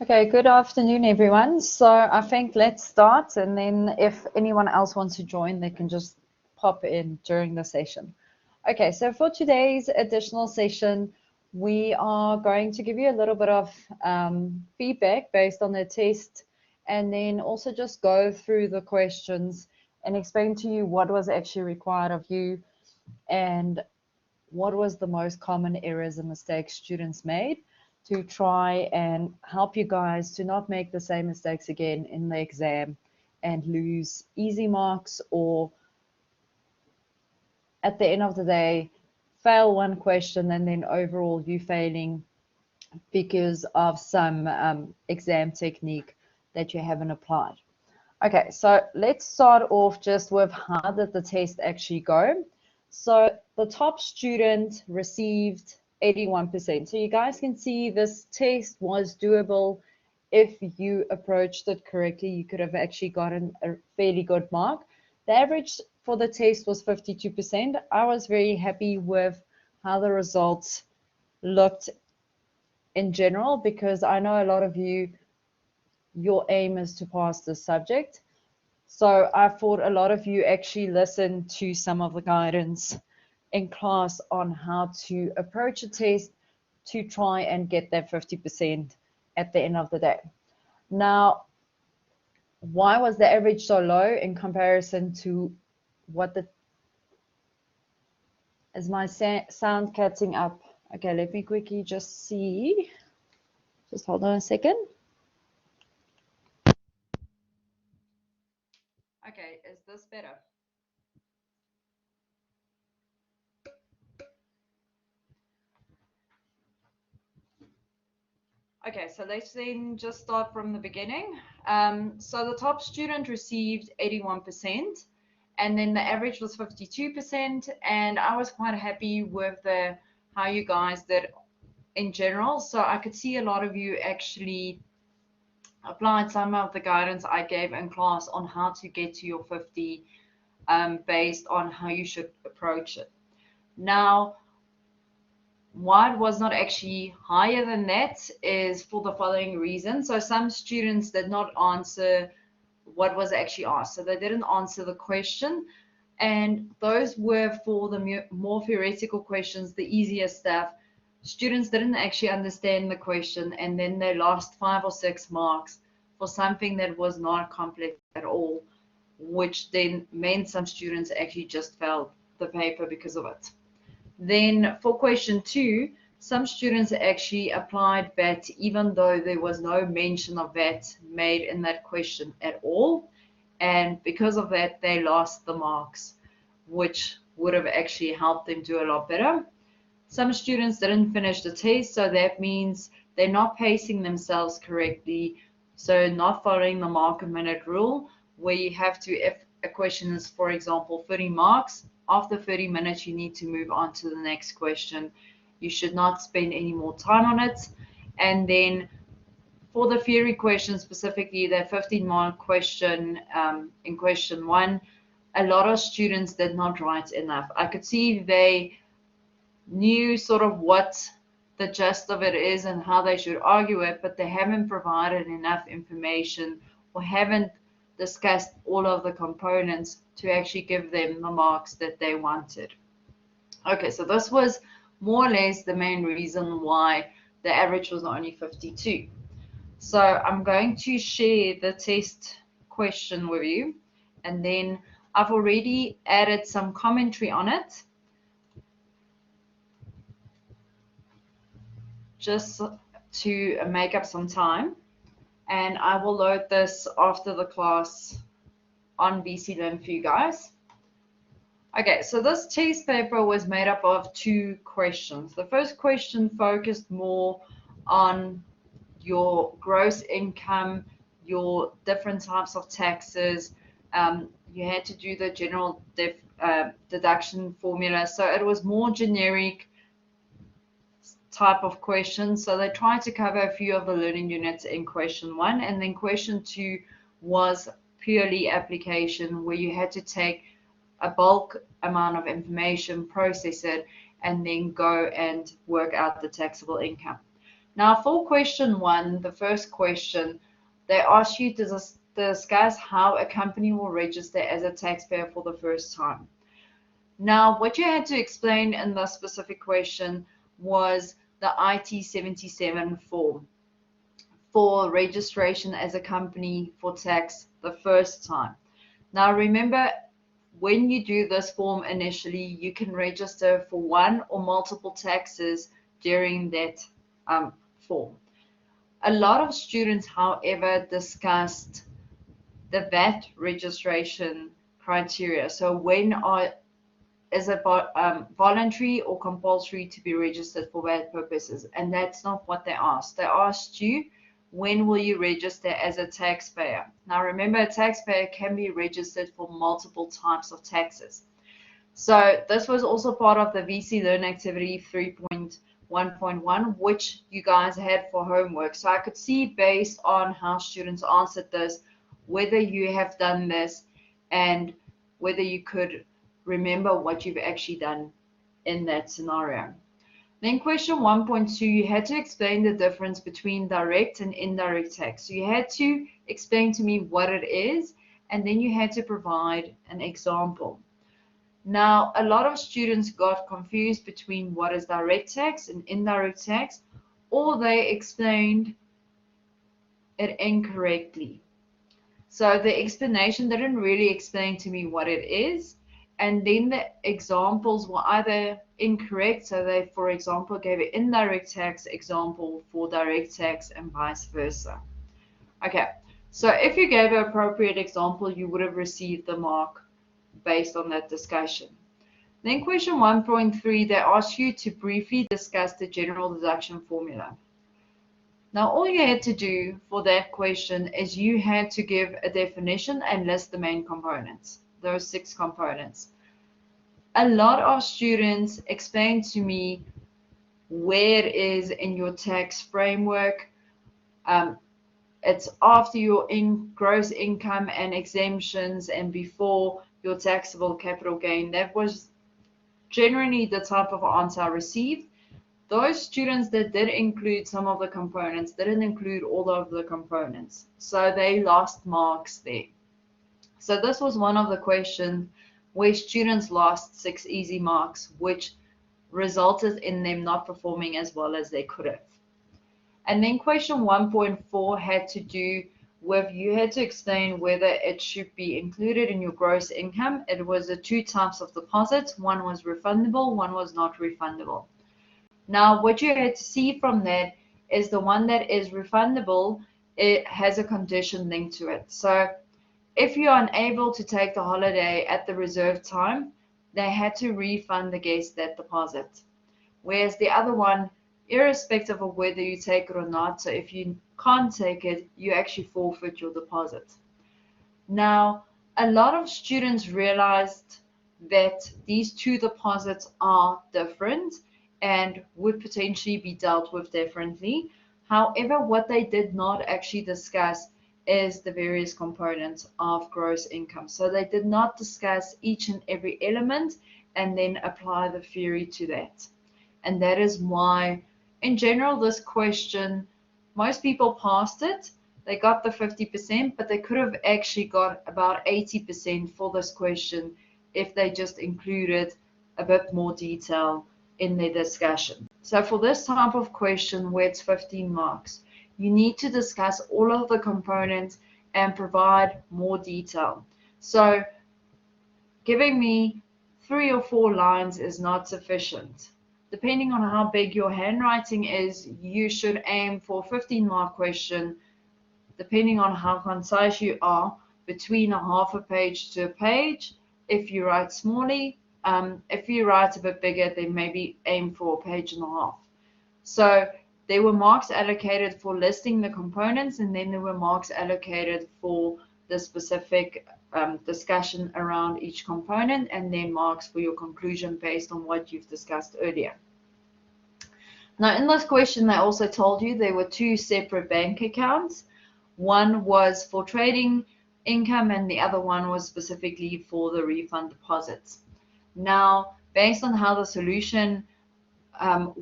Okay, good afternoon, everyone. So I think let's start, and then if anyone else wants to join, they can just pop in during the session. Okay, so for today's additional session, we are going to give you a little bit of feedback based on the test, and then also just go through the questions and explain to you what was actually required of you and what was the most common errors and mistakes students made to try and help you guys to not make the same mistakes again in the exam and lose easy marks, or at the end of the day fail one question and then overall you failing because of some exam technique that you haven't applied. Okay, so let's start off just with how did the test actually go. So the top student received 81%. So you guys can see this test was doable. If you approached it correctly, you could have actually gotten a fairly good mark. The average for the test was 52%. I was very happy with how the results looked in general, because I know a lot of you, your aim is to pass this subject. So I thought a lot of you actually listened to some of the guidance in class on how to approach a test to try and get that 50% at the end of the day. Now, why was the average so low in comparison to what the... Is my sound catching up? Okay, let me quickly just see. Just hold on a second. Okay, is this better? Okay, so let's then just start from the beginning. So the top student received 81%, and then the average was 52%, and I was quite happy with how you guys did in general. So I could see a lot of you actually applied some of the guidance I gave in class on how to get to your 50 based on how you should approach it. Now, why it was not actually higher than that is for the following reason. So some students did not answer what was actually asked. So they didn't answer the question. And those were for the more theoretical questions, the easier stuff. Students didn't actually understand the question, and then they lost 5 or 6 marks for something that was not complex at all, which then meant some students actually just failed the paper because of it. Then for question 2, some students actually applied VAT even though there was no mention of VAT made in that question at all. And because of that, they lost the marks, which would have actually helped them do a lot better. Some students didn't finish the test, so that means they're not pacing themselves correctly. So not following the mark a minute rule, where you have to, if a question is, for example, 30 marks, after 30 minutes, you need to move on to the next question. You should not spend any more time on it. And then for the theory question specifically, the 15-mark question in question 1, a lot of students did not write enough. I could see they knew sort of what the gist of it is and how they should argue it, but they haven't provided enough information or haven't discussed all of the components to actually give them the marks that they wanted. Okay, so this was more or less the main reason why the average was only 52. So I'm going to share the test question with you, and then I've already added some commentary on it, just to make up some time, and I will load this after the class on BC Learn for you guys. Okay, so this test paper was made up of 2 questions. The first question focused more on your gross income, your different types of taxes. You had to do the general deduction formula, so it was more generic type of question. So they tried to cover a few of the learning units in question 1, and then question 2 was purely application, where you had to take a bulk amount of information, process it, and then go and work out the taxable income. Now for question 1, the first question, they ask you to discuss how a company will register as a taxpayer for the first time. Now, what you had to explain in this specific question was the IT-77 form for registration as a company for tax the first time. Now, remember, when you do this form initially, you can register for one or multiple taxes during that form. A lot of students, however, discussed the VAT registration criteria. So when is it voluntary or compulsory to be registered for VAT purposes? And that's not what they asked. They asked you, when will you register as a taxpayer? Now remember, a taxpayer can be registered for multiple types of taxes. So this was also part of the VC Learn Activity 3.1.1, which you guys had for homework. So I could see based on how students answered this, whether you have done this and whether you could remember what you've actually done in that scenario. Then question 1.2, you had to explain the difference between direct and indirect tax. So you had to explain to me what it is, and then you had to provide an example. Now, a lot of students got confused between what is direct tax and indirect tax, or they explained it incorrectly. So the explanation didn't really explain to me what it is, and then the examples were either incorrect, so they, for example, gave an indirect tax example for direct tax and vice versa. Okay, so if you gave an appropriate example, you would have received the mark based on that discussion. Then question 1.3, they ask you to briefly discuss the general deduction formula. Now, all you had to do for that question is you had to give a definition and list the main components, those 6 components. A lot of students explained to me where it is in your tax framework. It's after your gross income and exemptions and before your taxable capital gain. That was generally the type of answer I received. Those students that did include some of the components didn't include all of the components, so they lost marks there. So this was one of the questions where students lost 6 easy marks, which resulted in them not performing as well as they could have. And then question 1.4 had to do with, you had to explain whether it should be included in your gross income. It was the 2 types of deposits. One was refundable, one was not refundable. Now, what you had to see from that is the one that is refundable, it has a condition linked to it. So if you're unable to take the holiday at the reserved time, they had to refund the guest that deposit. Whereas the other one, irrespective of whether you take it or not, so if you can't take it, you actually forfeit your deposit. Now, a lot of students realized that these 2 deposits are different and would potentially be dealt with differently. However, what they did not actually discuss is the various components of gross income. So they did not discuss each and every element and then apply the theory to that. And that is why, in general, this question, most people passed it. They got the 50%, but they could have actually got about 80% for this question if they just included a bit more detail in their discussion. So for this type of question where it's 15 marks, you need to discuss all of the components and provide more detail. So giving me 3 or 4 lines is not sufficient. Depending on how big your handwriting is, you should aim for a 15-mark question, depending on how concise you are, between a half a page to a page. If you write smallly, if you write a bit bigger, then maybe aim for a page and a half. So there were marks allocated for listing the components, and then there were marks allocated for the specific discussion around each component, and then marks for your conclusion based on what you've discussed earlier. Now, in this question, they also told you there were 2 separate bank accounts. One was for trading income, and the other one was specifically for the refund deposits. Now, based on how the solution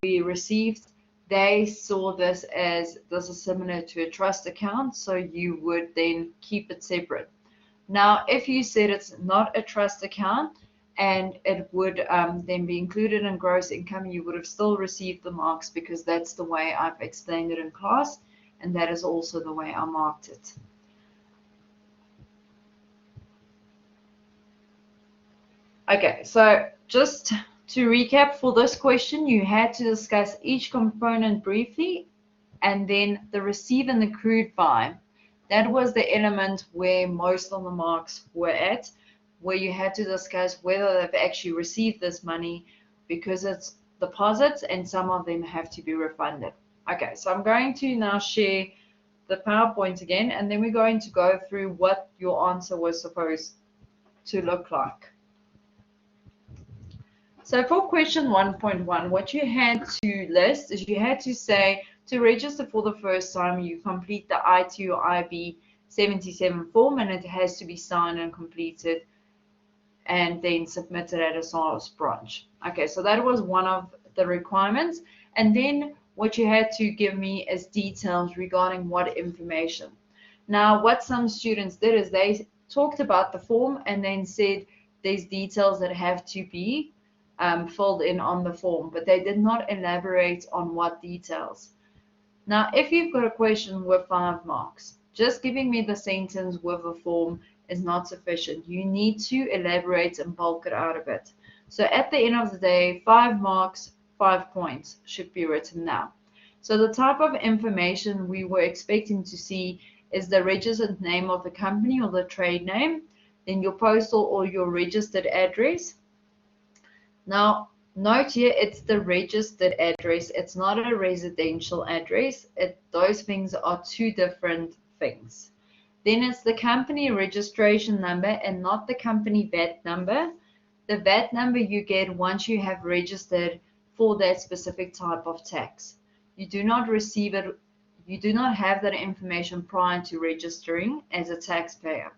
we received, they saw this as this is similar to a trust account, so you would then keep it separate. Now, if you said it's not a trust account and it would then be included in gross income, you would have still received the marks because that's the way I've explained it in class, and that is also the way I marked it. Okay, so just to recap for this question, you had to discuss each component briefly, and then the receive and accrued by. That was the element where most of the marks were at, where you had to discuss whether they've actually received this money because it's deposits and some of them have to be refunded. Okay, so I'm going to now share the PowerPoint again, and then we're going to go through what your answer was supposed to look like. So for question 1.1, what you had to list is you had to say, to register for the first time, you complete the I2 or IB 77 form, and it has to be signed and completed and then submitted at a SARS branch. Okay, so that was one of the requirements. And then what you had to give me is details regarding what information. Now, what some students did is they talked about the form and then said there's details that have to be filled in on the form, but they did not elaborate on what details. Now, if you've got a question with 5 marks, just giving me the sentence with a form is not sufficient. You need to elaborate and bulk it out a bit. So at the end of the day, 5 marks, 5 points should be written now. So the type of information we were expecting to see is the registered name of the company or the trade name, then your postal or your registered address. Now, note here, it's the registered address. It's not a residential address. Those things are 2 different things. Then it's the company registration number and not the company VAT number. The VAT number you get once you have registered for that specific type of tax. You do not receive it, you do not have that information prior to registering as a taxpayer.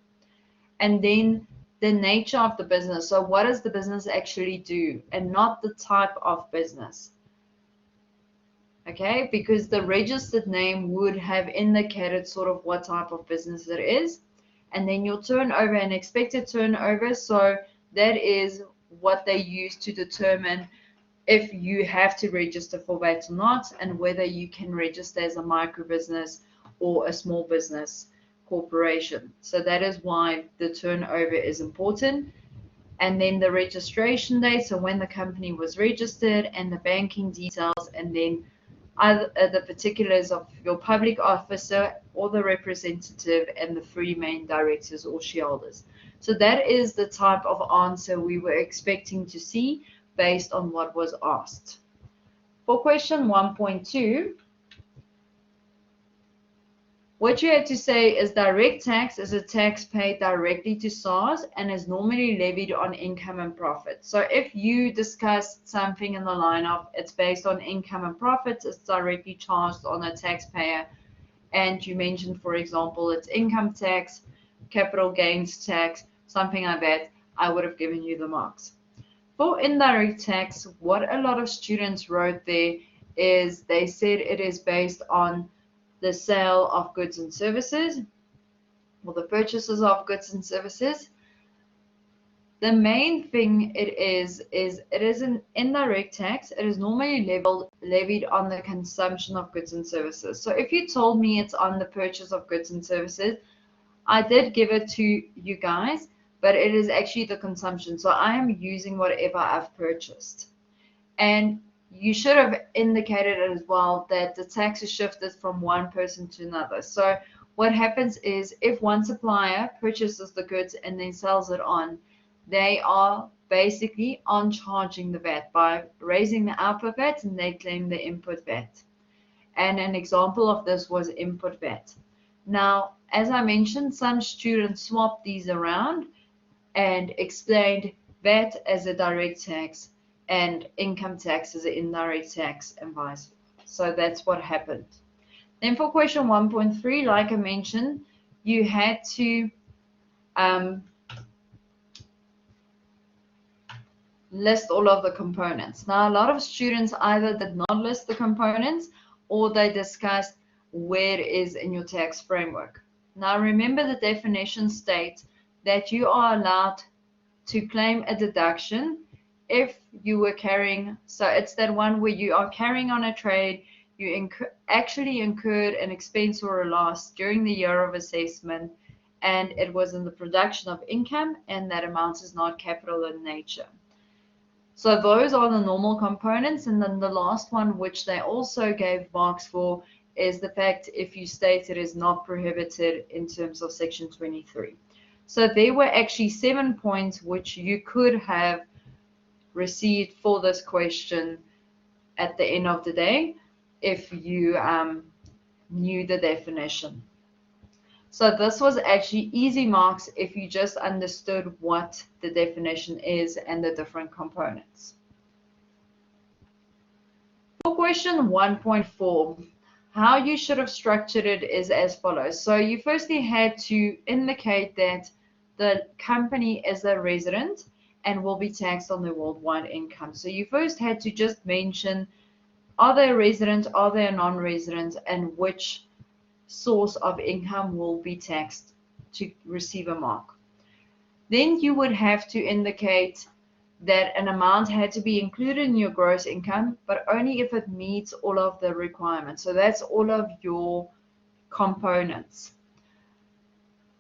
And then the nature of the business. So what does the business actually do, and not the type of business. Okay, because the registered name would have indicated sort of what type of business it is. And then your turnover and expected turnover. So that is what they use to determine if you have to register for VAT or not, and whether you can register as a micro business or a small business corporation. So that is why the turnover is important. And then the registration date, so when the company was registered, and the banking details, and then the particulars of your public officer or the representative and the 3 main directors or shareholders. So that is the type of answer we were expecting to see based on what was asked. For question 1.2, what you had to say is direct tax is a tax paid directly to SARS and is normally levied on income and profit. So if you discussed something in the line of it's based on income and profits, it's directly charged on a taxpayer, and you mentioned, for example, it's income tax, capital gains tax, something like that, I would have given you the marks. For indirect tax, what a lot of students wrote there is they said it is based on the sale of goods and services, or the purchases of goods and services. The main thing it is an indirect tax. It is normally levied on the consumption of goods and services. So if you told me it's on the purchase of goods and services, I did give it to you guys, but it is actually the consumption. So I am using whatever I've purchased. And you should have indicated as well that the tax is shifted from one person to another. So what happens is if one supplier purchases the goods and then sells it on, they are basically on charging the VAT by raising the output VAT, and they claim the input VAT. And an example of this was input VAT. Now, as I mentioned, some students swapped these around and explained VAT as a direct tax and income tax as an indirect tax, and vice versa. So that's what happened. Then for question 1.3, like I mentioned, you had to list all of the components. Now, a lot of students either did not list the components or they discussed where it is in your tax framework. Now remember, the definition states that you are allowed to claim a deduction if you were carrying, so it's that one where you are carrying on a trade, you actually incurred an expense or a loss during the year of assessment, and it was in the production of income, and that amount is not capital in nature. So those are the normal components, and then the last one, which they also gave marks for, is the fact if you state it is not prohibited in terms of section 23. So there were actually 7 points which you could have received for this question at the end of the day if you knew the definition. So this was actually easy marks if you just understood what the definition is and the different components. For question 1.4, how you should have structured it is as follows. So you firstly had to indicate that the company is a resident and will be taxed on their worldwide income. So you first had to just mention, are they a resident, are they a non-resident, and which source of income will be taxed to receive a mark. Then you would have to indicate that an amount had to be included in your gross income, but only if it meets all of the requirements. So that's all of your components.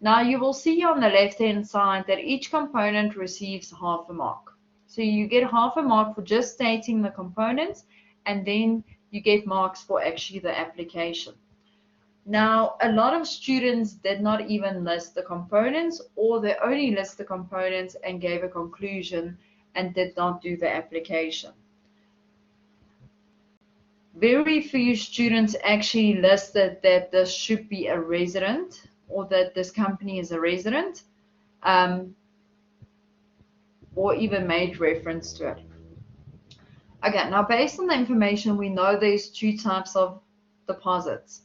Now you will see on the left-hand side that each component receives half a mark. So you get half a mark for just stating the components, and then you get marks for actually the application. Now, a lot of students did not even list the components, or they only list the components and gave a conclusion and did not do the application. Very few students actually listed that this should be a resident or that this company is a resident, or even made reference to it. Okay, now based on the information, we know there's 2 types of deposits.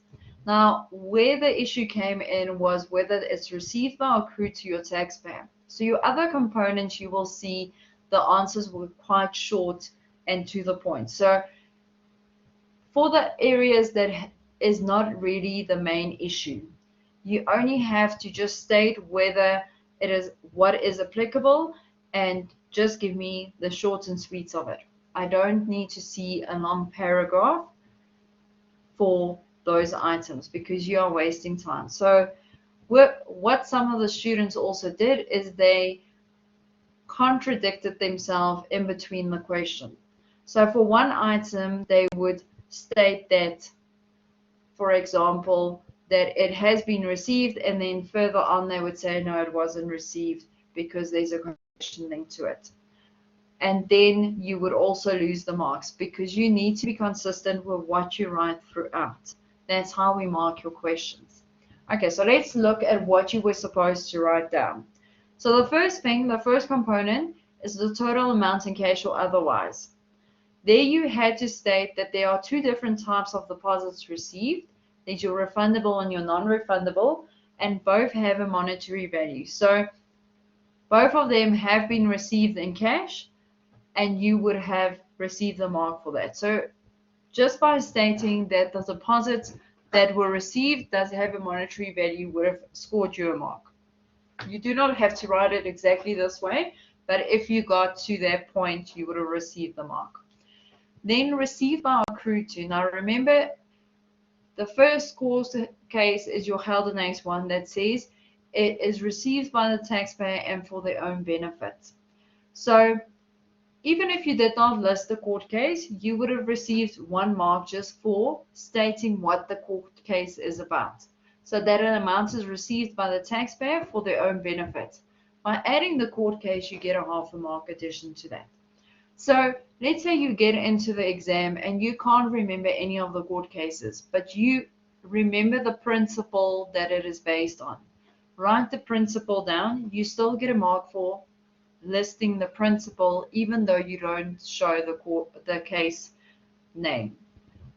Now, where the issue came in was whether it's received by or accrued to your taxpayer. So your other components, you will see the answers were quite short and to the point. So for the areas that is not really the main issue, you only have to just state whether it is what is applicable and just give me the short and sweets of it. I don't need to see a long paragraph for those items because you are wasting time. So what some of the students also did is they contradicted themselves in between the question. So for one item, they would state that, for example, that it has been received, and then further on they would say, no, it wasn't received because there's a question linked to it. And then you would also lose the marks because you need to be consistent with what you write throughout. That's how we mark your questions. Okay, so let's look at what you were supposed to write down. So the first thing, the first component is the total amount in cash or otherwise. There you had to state that there are 2 different types of deposits received. There's your refundable and your non-refundable, and both have a monetary value. So both of them have been received in cash, and you would have received the mark for that. So just by stating that the deposits that were received does have a monetary value would have scored you a mark. You do not have to write it exactly this way, but if you got to that point, you would have received the mark. Then received by or accrued to. Now remember, the first course case is your Geldeneys one that says it is received by the taxpayer and for their own benefit. So even if you did not list the court case, you would have received 1 mark just for stating what the court case is about. So that an amount is received by the taxpayer for their own benefit. By adding the court case, you get a half a mark addition to that. So let's say you get into the exam and you can't remember any of the court cases, but you remember the principle that it is based on. Write the principle down. You still get a mark for listing the principle, even though you don't show the case name.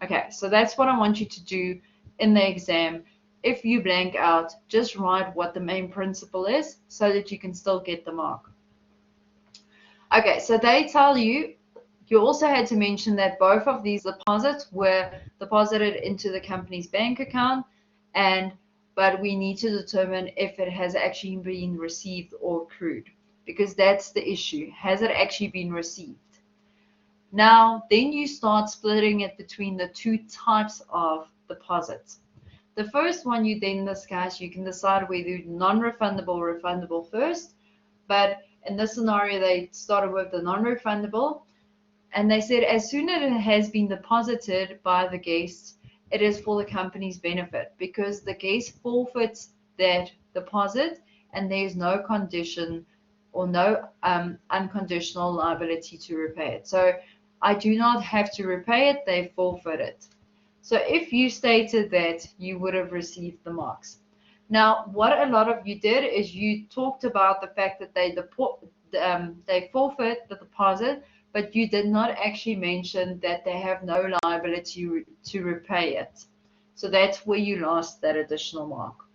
Okay, so that's what I want you to do in the exam. If you blank out, just write what the main principle is so that you can still get the mark. Okay, so they tell you You also had to mention that both of these deposits were deposited into the company's bank account, but we need to determine if it has actually been received or accrued, because that's the issue. Has it actually been received? Now, then you start splitting it between the two types of deposits. The first one you then discuss, you can decide whether you do non-refundable or refundable first, but in this scenario, they started with the non-refundable, and they said as soon as it has been deposited by the guest, it is for the company's benefit because the guest forfeits that deposit and there is no condition or no unconditional liability to repay it. So I do not have to repay it, they forfeit it. So if you stated that, you would have received the marks. Now, what a lot of you did is you talked about the fact that they forfeit the deposit, but you did not actually mention that they have no liability to repay it. So that's where you lost that additional mark.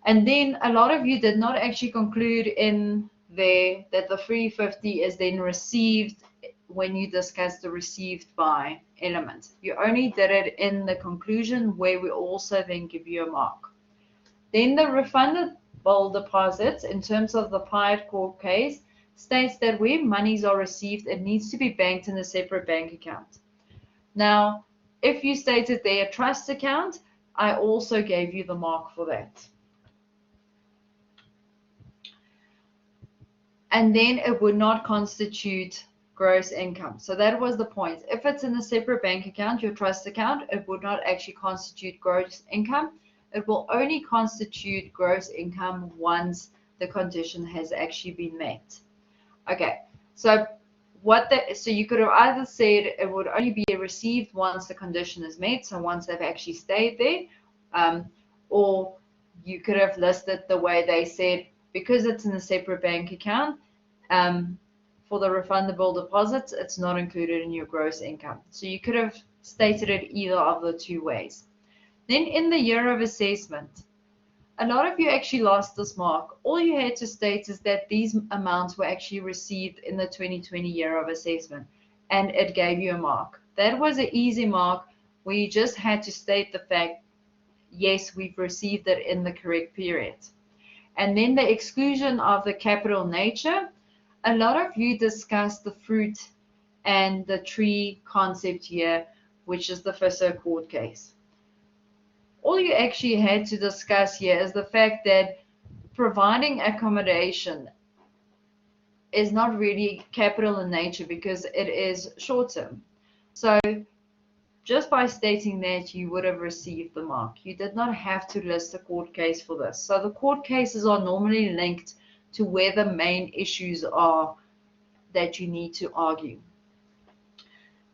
And then a lot of you did not actually conclude in there that the 350 is then received when you discuss the received by element. You only did it in the conclusion where we also then give you a mark. Then the refundable deposits, in terms of the Pyatt court case, states that where monies are received, it needs to be banked in a separate bank account. Now, if you stated there a trust account, I also gave you the mark for that. And then it would not constitute gross income. So that was the point. If it's in a separate bank account, your trust account, it would not actually constitute gross income. It will only constitute gross income once the condition has actually been met. Okay, so you could have either said it would only be received once the condition is met, so once they've actually stayed there, or you could have listed the way they said, because it's in a separate bank account, for the refundable deposits, it's not included in your gross income. So you could have stated it either of the two ways. Then in the year of assessment, a lot of you actually lost this mark. All you had to state is that these amounts were actually received in the 2020 year of assessment, and it gave you a mark. That was an easy mark where you just had to state the fact, yes, we've received it in the correct period. And then the exclusion of the capital nature, a lot of you discussed the fruit and the tree concept here, which is the Fisher court case. All you actually had to discuss here is the fact that providing accommodation is not really capital in nature because it is short term. So just by stating that, you would have received the mark. You did not have to list a court case for this. So the court cases are normally linked to where the main issues are that you need to argue.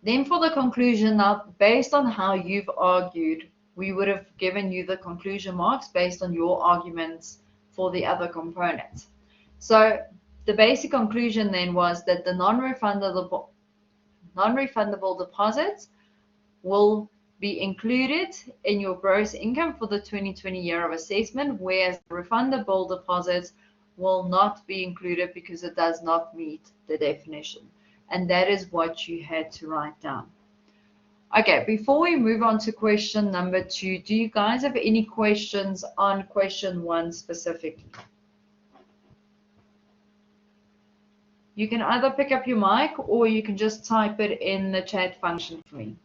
Then for the conclusion, now based on how you've argued, we would have given you the conclusion marks based on your arguments for the other components. So the basic conclusion then was that the non-refundable deposits will be included in your gross income for the 2020 year of assessment, whereas refundable deposits will not be included because it does not meet the definition. And that is what you had to write down. Okay, before we move on to question number 2, do you guys have any questions on question 1 specifically? You can either pick up your mic or you can just type it in the chat function for me.